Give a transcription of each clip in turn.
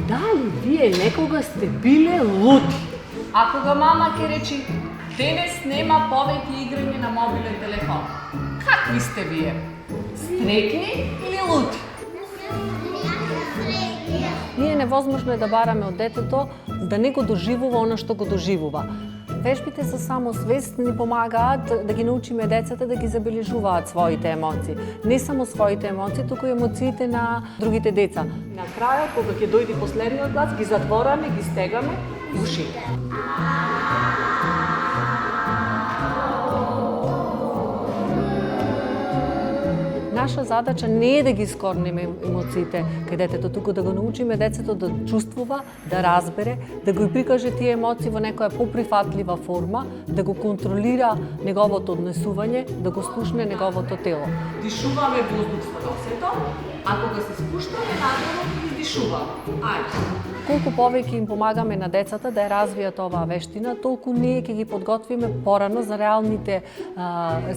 Дали вие некога сте биле луди? Ако ga mama ќе речи, денес нема повеќе играње на мобилен телефон. Какви сте вие? Стрекни или луди? Ние невозможно е да бараме од детето да не го доживува она што го доживува. Вежбите за самосвест ни помагаат да ги научиме децата да ги забележуваат своите емоции. Не само своите емоции, туку и емоциите на другите деца. На крајот, кога ќе дојде последниот глас, ги затвораме, ги стегаме ушите. Наша задача не е да ги скорнеме емоциите кај детето, туку да го научиме децето да чувствува, да разбере, да го прикаже тие емоции во некоја поприфатлива форма, да го контролира неговото однесување, да го слушне неговото тело. Дишуваме воздух со носето, а кога се спуштаме надолу, издишуваме. Ајде. Колку повеќе им помагаме на децата да ја развијат оваа вештина, толку ние ќе ги подготвиме порано за реалните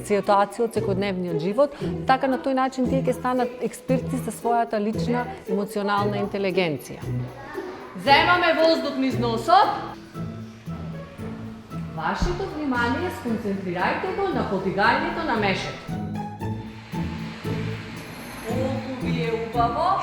ситуации од секојдневниот живот. Така на тој начин тие ќе станат експерти за својата лична емоционална интелигенција. Земаме воздух низ носот. Вашето внимание сконцентрирајте го на подигањето на мешето. Колку ви е убаво.